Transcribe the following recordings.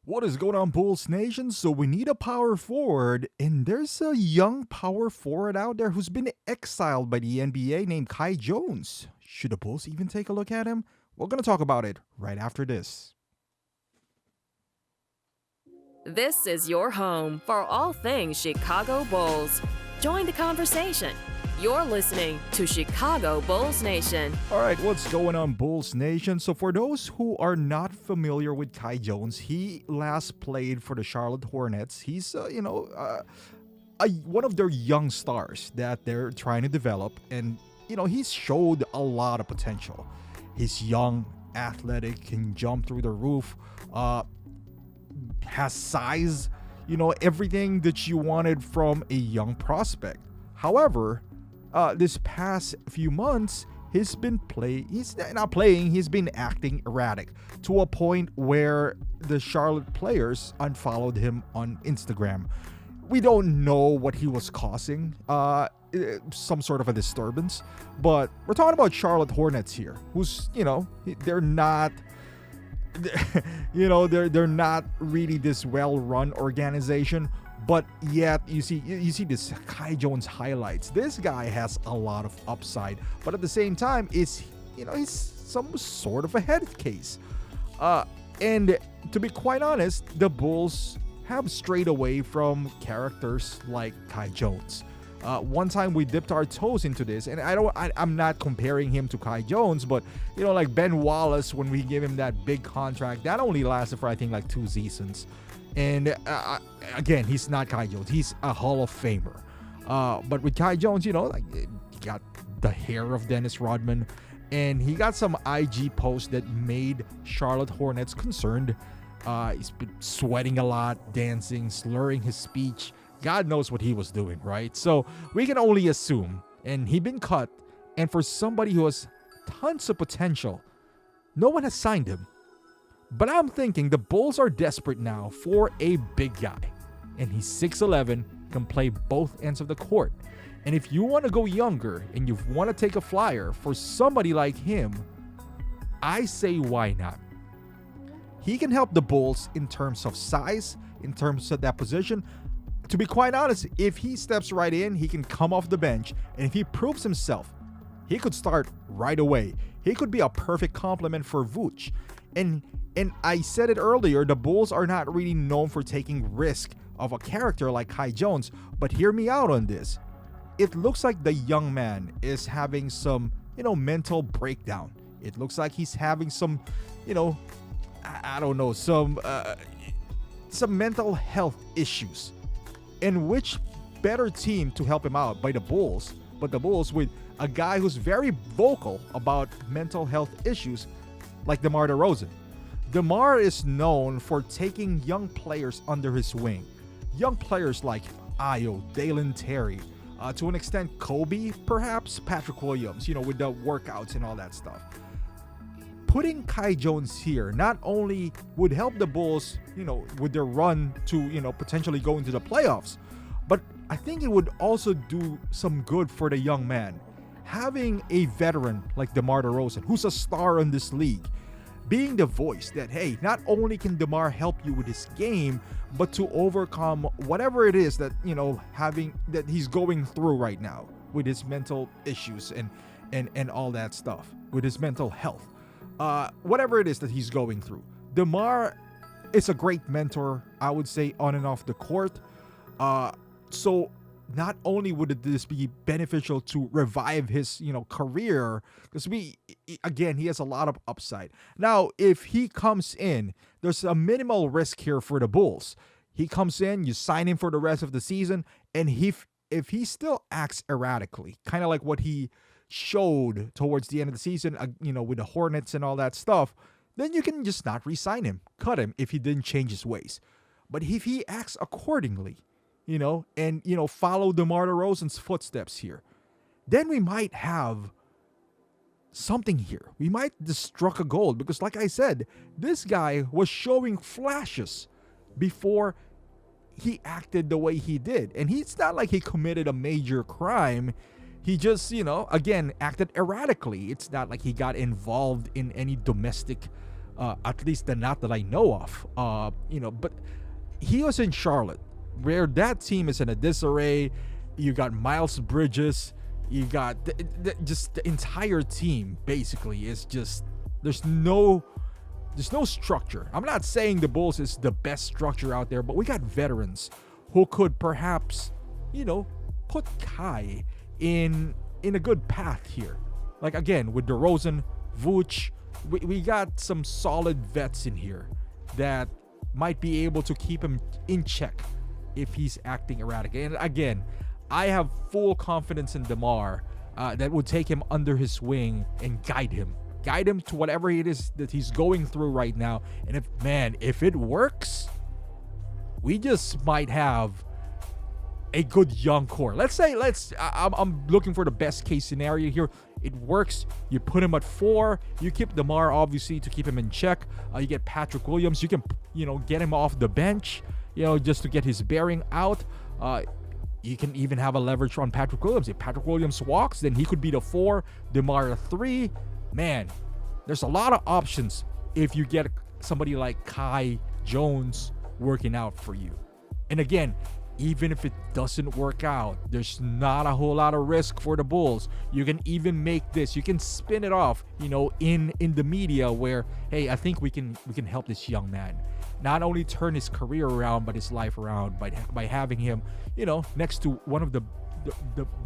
What is going on, Bulls Nation? So we need a power forward, and there's a young power forward out there who's been exiled by the NBA named Kai Jones. Should the Bulls even take a look at him? We're going to talk about it right after this. This is your home for all things Chicago Bulls. Join the conversation. You're listening to Chicago Bulls Nation. All right, what's going on, Bulls Nation? So for those who are not familiar with Kai Jones, he last played for the Charlotte Hornets. He's, one of their young stars that they're trying to develop. And, he's showed a lot of potential. He's young, athletic, can jump through the roof, has size, everything that you wanted from a young prospect. However, this past few months, he's been acting erratic to a point where the Charlotte players unfollowed him on Instagram. We don't know what he was causing, some sort of a disturbance, but we're talking about Charlotte Hornets here, who's, they're not, they're not really this well-run organization. But yet, you see this Kai Jones highlights. This guy has a lot of upside, but at the same time, he's some sort of a head case. And to be quite honest, the Bulls have strayed away from characters like Kai Jones. One time we dipped our toes into this, and I'm not comparing him to Kai Jones, but like Ben Wallace, when we gave him that big contract, that only lasted for I think like 2 seasons. And again, he's not Kai Jones. He's a Hall of Famer. But with Kai Jones, he got the hair of Dennis Rodman. And he got some IG posts that made Charlotte Hornets concerned. He's been sweating a lot, dancing, slurring his speech. God knows what he was doing, right? So we can only assume. And he'd been cut. And for somebody who has tons of potential, no one has signed him. But I'm thinking the Bulls are desperate now for a big guy. And he's 6'11", can play both ends of the court. And if you want to go younger and you want to take a flyer for somebody like him, I say why not? He can help the Bulls in terms of size, in terms of that position. To be quite honest, if he steps right in, he can come off the bench. And if he proves himself, he could start right away. He could be a perfect complement for Vooch. And I said it earlier, the Bulls are not really known for taking risk of a character like Kai Jones, but hear me out on this. It looks like the young man is having some, mental breakdown. It looks like he's having some, I don't know, some mental health issues. And which better team to help him out by the Bulls, but the Bulls with a guy who's very vocal about mental health issues like DeMar DeRozan. DeMar is known for taking young players under his wing. Young players like Ayo, Dalen Terry, to an extent Kobe, perhaps Patrick Williams, with the workouts and all that stuff. Putting Kai Jones here not only would help the Bulls, with their run to, potentially go into the playoffs, but I think it would also do some good for the young man. Having a veteran like DeMar DeRozan, who's a star in this league, being the voice that, hey, not only can DeMar help you with his game, but to overcome whatever it is that, that he's going through right now with his mental issues and all that stuff, with his mental health. Whatever it is that he's going through. DeMar is a great mentor, I would say, on and off the court. So not only would this be beneficial to revive his, career, because he has a lot of upside. Now, if he comes in, there's a minimal risk here for the Bulls. He comes in, you sign him for the rest of the season, and if he still acts erratically, kind of like what he showed towards the end of the season, with the Hornets and all that stuff, then you can just not re-sign him, cut him if he didn't change his ways. But if he acts accordingly, and follow DeMar DeRozan's footsteps here, then we might have something here. We might just struck a gold, because like I said, this guy was showing flashes before he acted the way he did. And it's not like he committed a major crime. He just, again, acted erratically. It's not like he got involved in any domestic at least not that I know of. But he was in Charlotte, where that team is in a disarray. You got Miles Bridges, you got just the entire team basically is just there's no structure. I'm not saying the Bulls is the best structure out there, but we got veterans who could perhaps, put Kai in a good path here. Like again, with DeRozan, Vooch, we got some solid vets in here that might be able to keep him in check if he's acting erratic. And again, I have full confidence in DeMar that would take him under his wing and guide him to whatever it is that he's going through right now. And if it works, we just might have a good young core. I'm looking for the best case scenario here. It works. You put him at 4. You keep DeMar obviously to keep him in check. You get Patrick Williams. You can get him off the bench. Just to get his bearing out. You can even have a leverage on Patrick Williams. If Patrick Williams walks, then he could be the 4, DeMar a 3. Man, there's a lot of options if you get somebody like Kai Jones working out for you. And again, even if it doesn't work out, there's not a whole lot of risk for the Bulls. You can even make this, you can spin it off, in the media where, hey, I think we can help this young man not only turn his career around, but his life around by having him, next to one of the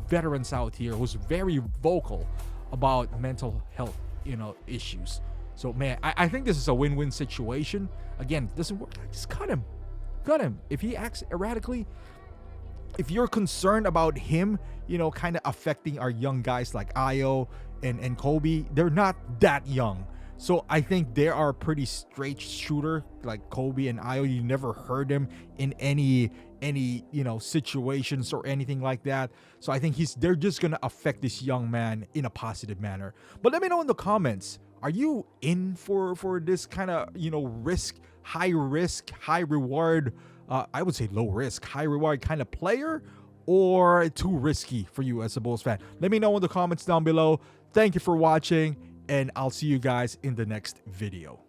veterans out here who's very vocal about mental health, issues. So man, I think this is a win-win situation. Again, it doesn't work. Just cut him. If he acts erratically, if you're concerned about him, kind of affecting our young guys like Ayo and Kobe, they're not that young. So I think they are a pretty straight shooter like Kobe and Ayo. You never heard them in any situations or anything like that. So I think they're just gonna affect this young man in a positive manner. But let me know in the comments, are you in for this kind of high risk, high reward, I would say low risk, high reward kind of player, or too risky for you as a Bulls fan? Let me know in the comments down below. Thank you for watching, and I'll see you guys in the next video.